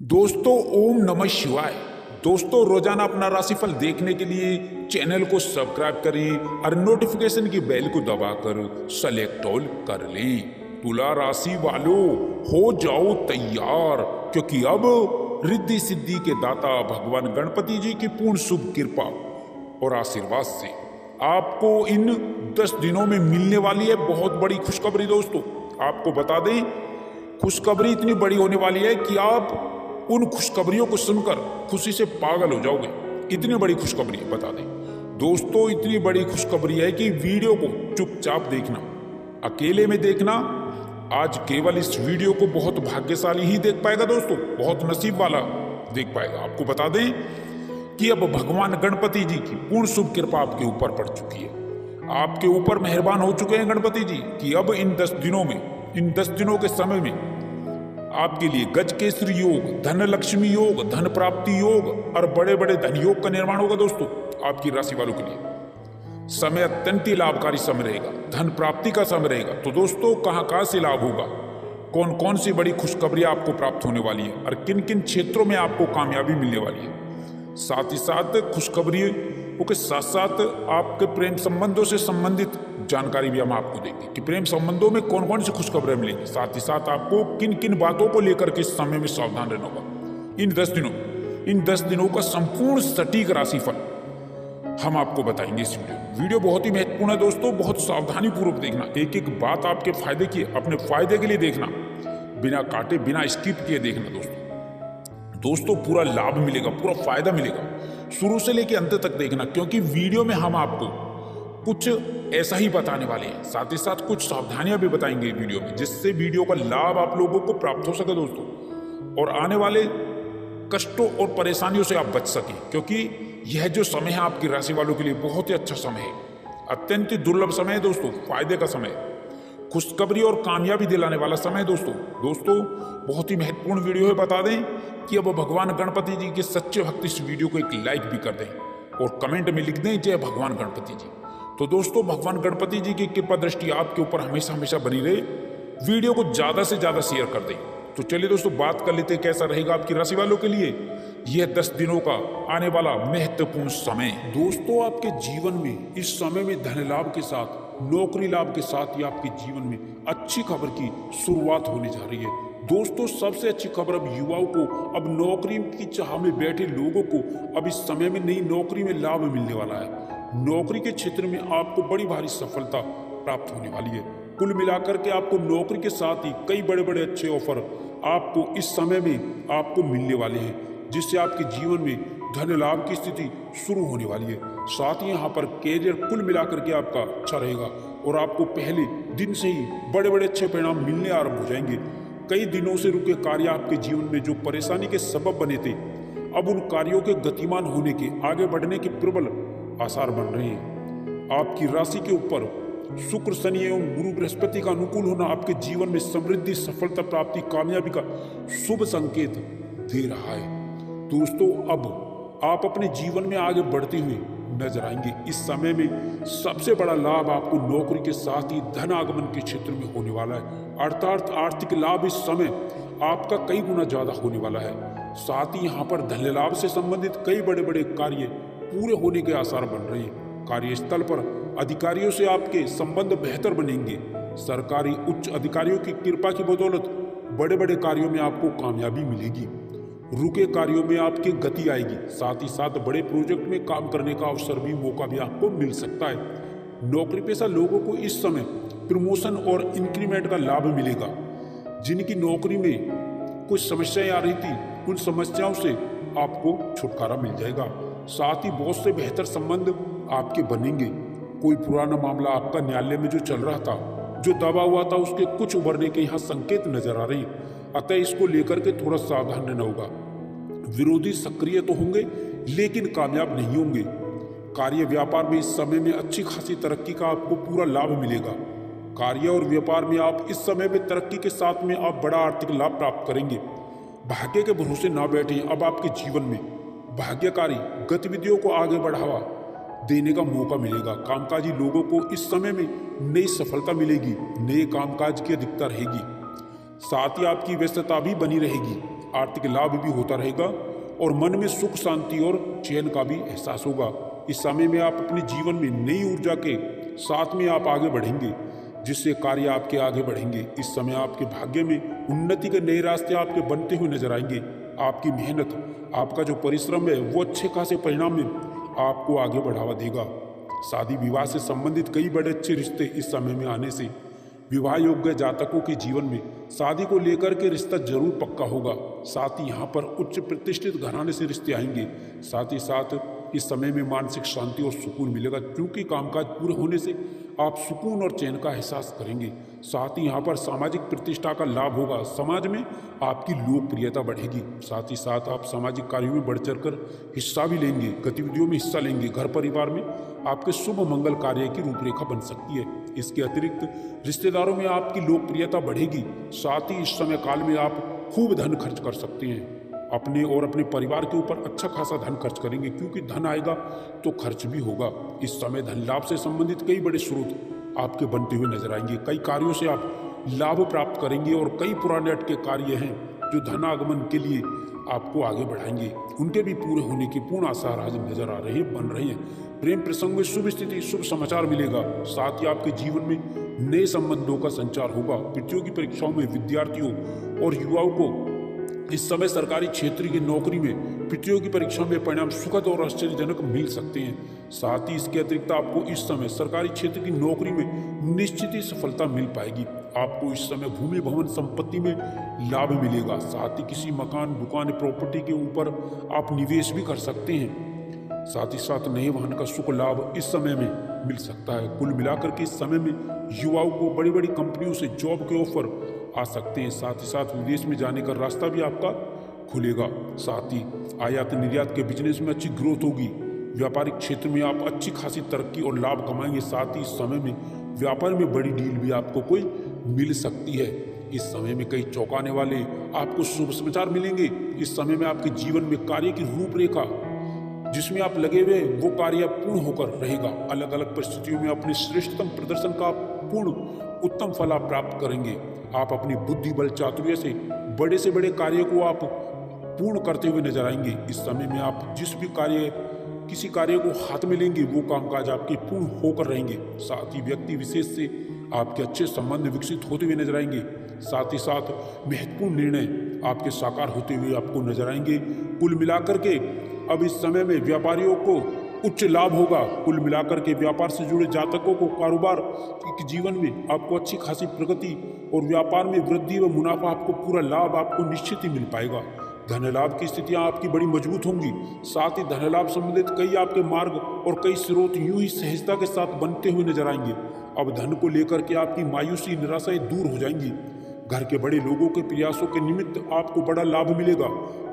दोस्तों ओम नमः शिवाय। दोस्तों रोजाना अपना राशिफल देखने के लिए चैनल को सब्सक्राइब करें और नोटिफिकेशन की बेल को दबाकर सेलेक्ट ऑल कर लें। तुला राशि वालों हो जाओ तैयार, क्योंकि अब रिद्धि सिद्धि के दाता भगवान गणपति जी की पूर्ण शुभ कृपा और आशीर्वाद से आपको इन 10 दिनों में मिलने वाली है बहुत बड़ी खुशखबरी। दोस्तों आपको बता दें, खुशखबरी इतनी बड़ी होने वाली है कि आप उन खुशखबरियों को सुनकर खुशी से पागल हो जाओगे। इतनी बड़ी खुशखबरी है, बता दें दोस्तों, इतनी बड़ी खुशखबरी है कि वीडियो को चुपचाप देखना, अकेले में देखना। आज केवल इस वीडियो को बहुत भाग्यशाली ही देख पाएगा दोस्तों, बहुत नसीब वाला देख पाएगा। आपको बता दें कि अब भगवान गणपति जी की पूर्ण शुभ कृपा आपके ऊपर पड़ चुकी है। आपके ऊपर मेहरबान हो चुके हैं गणपति जी कि अब इन 10 दिनों में, इन 10 दिनों के समय में आपके लिए गजकेसरी योग, धन लक्ष्मी योग, धन प्राप्ति योग और बड़े बड़े धन योग का निर्माण होगा। दोस्तों आपकी राशि वालों के लिए समय अत्यंत ही लाभकारी समय रहेगा, धन प्राप्ति का समय रहेगा। तो दोस्तों कहां से लाभ होगा, कौन कौन सी बड़ी खुशखबरी आपको प्राप्त होने वाली है और किन किन क्षेत्रों में आपको कामयाबी मिलने वाली है। साथ ही साथ खुशखबरियों के साथ साथ आपके प्रेम संबंधों से संबंधित जानकारी भी हम आपको देंगे कि प्रेम संबंधों में कौन कौन सी खुशखबरें मिलेंगी। साथ ही साथ आपको किन किन बातों को लेकर के इस समय में सावधान रहना होगा। इन 10 दिनों का संपूर्ण सटीक राशिफल हम आपको बताएंगे इस वीडियो बहुत ही महत्वपूर्ण है दोस्तों, बहुत सावधानी पूर्वक देखना। एक एक बात आपके फायदे की, अपने फायदे के लिए देखना, बिना काटे बिना स्किप किए देखना। दोस्तों पूरा लाभ मिलेगा, पूरा फायदा मिलेगा, शुरू से लेकर अंत तक देखना, क्योंकि वीडियो में हम आपको कुछ ऐसा ही बताने वाले हैं। साथ ही साथ कुछ सावधानियां भी बताएंगे वीडियो में, जिससे वीडियो का लाभ आप लोगों को प्राप्त हो सके दोस्तों, और आने वाले कष्टों और परेशानियों से आप बच सकें। क्योंकि यह जो समय है आपकी राशि वालों के लिए बहुत ही अच्छा समय है, अत्यंत दुर्लभ समय है दोस्तों, फायदे का समय, खुशखबरी और कामयाबी दिलाने वाला समय दोस्तों बहुत ही महत्वपूर्ण वीडियो है। बता दें कि अब भगवान गणपति जी के सच्चे भक्त इस वीडियो को एक लाइक भी कर दें और कमेंट में लिख दें जय भगवान गणपति जी। तो दोस्तों भगवान गणपति जी की कृपा दृष्टि आपके ऊपर हमेशा हमेशा बनी रहे। वीडियो को ज्यादा से ज्यादा शेयर कर दें। तो चलिए दोस्तों बात कर लेते हैं कैसा रहेगा आपकी राशि वालों के लिए यह 10 दिनों का आने वाला महत्वपूर्ण समय। दोस्तों आपके जीवन में इस समय में धन लाभ के साथ, नौकरी लाभ के साथ ही आपके जीवन में अच्छी खबर की शुरुआत होने जा रही है। दोस्तों सबसे अच्छी खबर अब युवाओं को, अब नौकरी की चाह में बैठे लोगों को अब इस समय में नई नौकरी में लाभ मिलने वाला है। नौकरी के क्षेत्र में आपको बड़ी भारी सफलता प्राप्त होने वाली है। कुल मिलाकर के आपको नौकरी के साथ ही कई बड़े बड़े अच्छे ऑफर आपको इस समय में आपको मिलने वाले हैं, जिससे आपके जीवन में धन लाभ की स्थिति शुरू होने वाली है। साथ ही यहाँ पर कैरियर कुल मिलाकर के आपका अच्छा रहेगा और आपको पहले दिन से ही बड़े बड़े अच्छे परिणाम मिलने आरंभ हो जाएंगे। कई दिनों से रुके कार्य आपके जीवन में जो परेशानी के सबब बने थे, अब उन कार्यों के गतिमान होने के, आगे बढ़ने के प्रबल आसार बन रहे हैं। आपकी राशि के ऊपर शुक्र, शनि एवं गुरु बृहस्पति का अनुकूल होना आपके जीवन में समृद्धि, सफलता प्राप्ति, कामयाबी का शुभ संकेत दे रहा है। दोस्तों अब आप अपने जीवन में आगे बढ़ते हुए नजर आएंगे। इस समय में सबसे बड़ा लाभ आपको नौकरी के साथ ही धन आगमन के क्षेत्र में होने वाला है, अर्थात आर्थिक लाभ इस समय आपका कई गुना ज्यादा होने वाला है। साथ ही यहाँ पर धन लाभ से संबंधित कई बड़े बड़े कार्य पूरे होने के आसार बन रहे हैं। कार्यस्थल पर अधिकारियों से आपके संबंध बेहतर बनेंगे। सरकारी उच्च अधिकारियों की कृपा की बदौलत बड़े बड़े कार्यों में आपको कामयाबी मिलेगी। रुके कार्यों में आपकी गति आएगी। साथ ही साथ बड़े प्रोजेक्ट में काम करने का अवसर भी, मौका भी आपको मिल सकता है। नौकरी पेशा लोगों को इस समय प्रमोशन और इंक्रीमेंट का लाभ मिलेगा। जिनकी नौकरी में कुछ समस्याएं आ रही थी, उन समस्याओं से आपको छुटकारा मिल जाएगा। साथ ही बहुत से बेहतर संबंध आपके बनेंगे। कोई पुराना मामला आपका न्यायालय में जो चल रहा था, जो दबा हुआ था, उसके कुछ उभरने के यहाँ संकेत नजर आ रहे हैं। अतः इसको लेकर के थोड़ा सावधान रहना होगा। विरोधी सक्रिय तो होंगे लेकिन कामयाब नहीं होंगे। कार्य व्यापार में इस समय में अच्छी खासी तरक्की का आपको पूरा लाभ मिलेगा। कार्य और व्यापार में आप इस समय में तरक्की के साथ में आप बड़ा आर्थिक लाभ प्राप्त करेंगे। भाग्य के भरोसे ना बैठे। अब आपके जीवन में भाग्यकारी गतिविधियों को आगे बढ़ावा देने का मौका मिलेगा। कामकाजी लोगों को इस समय में नई सफलता मिलेगी, नए कामकाज की अधिकता रहेगी। साथ ही आपकी व्यस्तता भी बनी रहेगी। आर्थिक लाभ भी होता रहेगा और मन में सुख शांति और चैन का भी एहसास होगा। इस समय में आप अपने जीवन में नई ऊर्जा के साथ में आप आगे बढ़ेंगे, जिससे कार्य आपके आगे बढ़ेंगे। इस समय आपके भाग्य में उन्नति के नए रास्ते आपके बनते हुए नजर आएंगे। आपकी मेहनत, आपका जो परिश्रम है वो अच्छे खासे परिणाम में आपको आगे बढ़ावा देगा। शादी विवाह से संबंधित कई बड़े अच्छे रिश्ते इस समय में आने से विवाह योग्य जातकों के जीवन में शादी को लेकर के रिश्ता जरूर पक्का होगा। साथ ही यहाँ पर उच्च प्रतिष्ठित घराने से रिश्ते आएंगे। साथ ही साथ इस समय में मानसिक शांति और सुकून मिलेगा, क्योंकि कामकाज पूरे होने से आप सुकून और चैन का एहसास करेंगे। साथ ही यहाँ पर सामाजिक प्रतिष्ठा का लाभ होगा, समाज में आपकी लोकप्रियता बढ़ेगी। साथ ही साथ आप सामाजिक कार्यों में बढ़ चढ़कर हिस्सा भी लेंगे, गतिविधियों में हिस्सा लेंगे। घर परिवार में आपके शुभ मंगल कार्य की रूपरेखा बन सकती है। इसके अतिरिक्त रिश्तेदारों में आपकी लोकप्रियता बढ़ेगी। साथ ही इस समय काल में आप खूब धन खर्च कर सकते हैं। अपने और अपने परिवार के ऊपर अच्छा खासा धन खर्च करेंगे, क्योंकि धन आएगा तो खर्च भी होगा। इस समय धन लाभ से संबंधित कई बड़े स्रोत आपके बनते हुए नजर आएंगे। कई कार्यों से आप लाभ प्राप्त करेंगे और कई पुराने अटके कार्य हैं जो धनागमन के लिए आपको आगे बढ़ाएंगे, उनके भी पूरे होने के पूर्ण आसार आज नजर आ रहे हैं, बन रहे हैं। प्रेम प्रसंग में शुभ स्थिति, शुभ समाचार मिलेगा। साथ ही आपके जीवन में नए संबंधों का संचार होगा। प्रतियोगी परीक्षाओं में विद्यार्थियों और युवाओं को इस समय सरकारी क्षेत्र की नौकरी में प्रतियोगी परीक्षा में परिणाम सुखद और आश्चर्यजनक मिल सकते हैं। साथ ही इसके अतिरिक्त आपको इस समय सरकारी क्षेत्र की नौकरी में निश्चित ही सफलता मिल पाएगी। आपको इस समय भूमि भवन संपत्ति में लाभ मिलेगा। साथ ही किसी मकान, दुकान, प्रॉपर्टी के ऊपर आप निवेश भी कर सकते हैं। साथ ही साथ नए वाहन का सुख लाभ इस समय में मिल सकता है। कुल मिलाकर के इस समय में युवाओं को बड़ी बड़ी कंपनियों से जॉब के ऑफर आ सकते हैं। साथ ही साथ विदेश में जाने का रास्ता भी आपका खुलेगा। साथ ही आयात निर्यात के बिजनेस में अच्छी ग्रोथ होगी। व्यापारिक क्षेत्र में आप अच्छी खासी तरक्की और लाभ कमाएंगे। साथ ही इस समय में व्यापार में बड़ी डील भी आपको कोई मिल सकती है। इस समय में कई चौंकाने वाले आपको शुभ समाचार मिलेंगे। इस समय में आपके जीवन में कार्य की रूपरेखा जिसमें आप लगे हुए वो कार्य पूर्ण होकर रहेगा। अलग अलग परिस्थितियों में अपने श्रेष्ठतम प्रदर्शन का पूर्ण उत्तम फल आप प्राप्त करेंगे। आप अपनी बुद्धि बल चातुर्य से बड़े कार्य को आप पूर्ण करते हुए नजर आएंगे। इस समय में आप किसी कार्य को हाथ में लेंगे वो कामकाज आपके पूर्ण होकर रहेंगे। साथ ही व्यक्ति विशेष से आपके अच्छे संबंध विकसित होते हुए नजर आएंगे। साथ ही साथ महत्वपूर्ण निर्णय आपके साकार होते हुए आपको नजर आएंगे। कुल मिलाकर के अब इस समय में व्यापारियों को उच्च लाभ होगा। कुल मिलाकर के व्यापार से जुड़े जातकों को कारोबार के जीवन में आपको अच्छी खासी प्रगति और व्यापार में वृद्धि व मुनाफा, आपको पूरा लाभ आपको निश्चित ही मिल पाएगा। धन लाभ की स्थितियां आपकी बड़ी मजबूत होंगी। साथ ही धन लाभ संबंधित कई आपके मार्ग और कई स्रोत यूं ही सहजता के साथ बनते हुए नजर आएंगे। अब धन को लेकर के आपकी मायूसी, निराशाएं दूर हो जाएंगी। घर के बड़े लोगों के प्रयासों के निमित्त आपको बड़ा लाभ मिलेगा।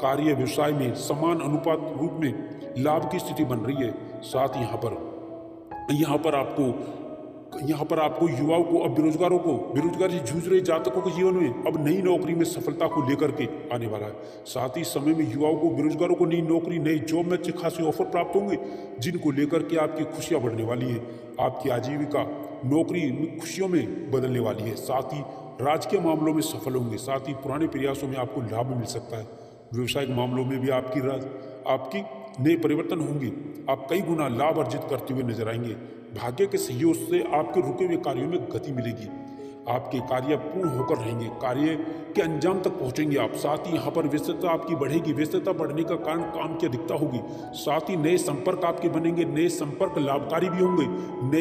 कार्य व्यवसाय में समान अनुपात रूप में लाभ की स्थिति बन रही है। साथ यहाँ पर आपको युवाओं को, अब बेरोजगारों को, बेरोजगारी से जूझ रहे जातकों के जीवन में अब नई नौकरी में सफलता को लेकर के आने वाला है। साथ ही समय में युवाओं को, बेरोजगारों को नई नौकरी, नई जॉब में अच्छे खासे ऑफर प्राप्त होंगे, जिनको लेकर के आपकी खुशियां बढ़ने वाली है। आपकी आजीविका नौकरी में खुशियों में बदलने वाली है। साथ ही राजकीय मामलों में सफल होंगे। साथ ही पुराने प्रयासों में आपको लाभ मिल सकता है। व्यवसायिक मामलों में भी आपकी नए परिवर्तन होंगे। आप कई गुना लाभ अर्जित करते हुए नजर आएंगे। भाग्य के सहयोग से आपके रुके हुए कार्यों में गति मिलेगी। आपके कार्य पूर्ण होकर रहेंगे। कार्य के अंजाम तक पहुंचेंगे आप। साथ ही यहाँ पर व्यस्तता आपकी बढ़ेगी। व्यस्तता बढ़ने का कारण काम की अधिकता होगी। साथ ही नए संपर्क आपके बनेंगे। नए संपर्क लाभकारी भी होंगे।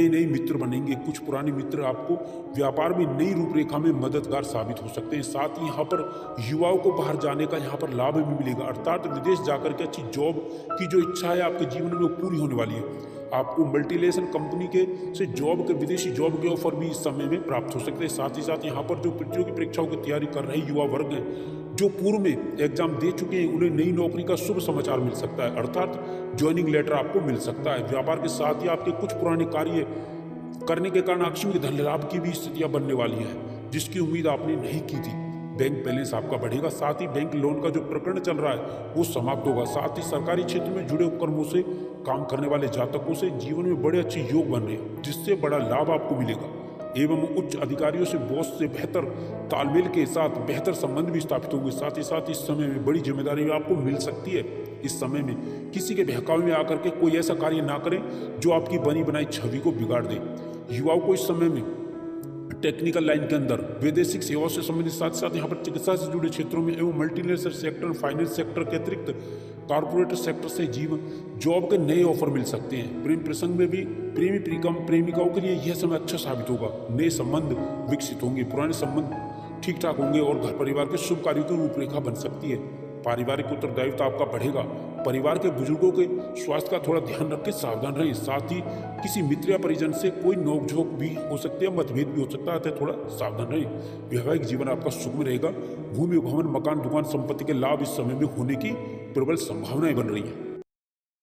नए मित्र बनेंगे। कुछ पुराने मित्र आपको व्यापार में नई रूपरेखा में मददगार साबित हो सकते हैं। साथ ही यहाँ पर युवाओं को बाहर जाने का यहाँ पर लाभ भी मिलेगा, अर्थात विदेश जाकर के अच्छी जॉब की जो इच्छा है आपके जीवन में पूरी होने वाली है। आपको मल्टीनेशनल कंपनी से विदेशी जॉब के ऑफर भी इस समय में प्राप्त हो सकते हैं। साथ ही साथ यहाँ पर जो प्रतियोगी परीक्षाओं की तैयारी कर रहे युवा वर्ग हैं, जो पूर्व में एग्जाम दे चुके हैं, उन्हें नई नौकरी का शुभ समाचार मिल सकता है, अर्थात ज्वाइनिंग लेटर आपको मिल सकता है। व्यापार के साथ ही आपके कुछ पुराने कार्य करने के कारण आकस्मिक धन लाभ की भी स्थितियां बनने वाली हैं, जिसकी उम्मीद आपने नहीं की थी। बैंक बैलेंस आपका बढ़ेगा। साथ ही बैंक लोन का जो प्रकरण चल रहा है वो समाप्त होगा। साथ ही सरकारी क्षेत्र में जुड़े उपक्रमों से काम करने वाले जातकों से जीवन में बड़े अच्छे योग बन रहे हैं, जिससे बड़ा लाभ आपको मिलेगा। एवं उच्च अधिकारियों से बॉस से बेहतर तालमेल के साथ बेहतर संबंध भी स्थापित होंगे। साथ ही साथ इस समय में बड़ी जिम्मेदारी आपको मिल सकती है। इस समय में किसी के बहकावे में आकर के कोई ऐसा कार्य ना करें जो आपकी बनी बनाई छवि को बिगाड़ दे। युवाओं को इस समय में टेक्निकल लाइन के अंदर वैदेशिक सेवाओं से संबंधित, साथ साथ यहाँ पर चिकित्सा से जुड़े क्षेत्रों में एवं मल्टीनेशनल सेक्टर, फाइनेंस सेक्टर के अतिरिक्त कॉर्पोरेट सेक्टर से जॉब के नए ऑफर मिल सकते हैं। प्रेम प्रसंग में भी प्रेमी प्रेमिकाओं के लिए यह समय अच्छा साबित होगा। नए संबंध विकसित होंगे, पुराने संबंध ठीक ठाक होंगे और घर परिवार के शुभ कार्यों की रूपरेखा बन सकती है। पारिवारिक उत्तरदायित्व आपका बढ़ेगा। परिवार के बुजुर्गों के स्वास्थ्य का थोड़ा ध्यान रख के सावधान रहें। साथ ही किसी मित्र या परिजन से कोई नोकझोंक भी हो सकती है, मतभेद भी हो सकता है, थोड़ा सावधान रहें। वैवाहिक जीवन आपका सुखमय रहेगा। भूमि, भवन, मकान, दुकान, संपत्ति के लाभ इस समय में होने की प्रबल संभावनाएं बन रही है।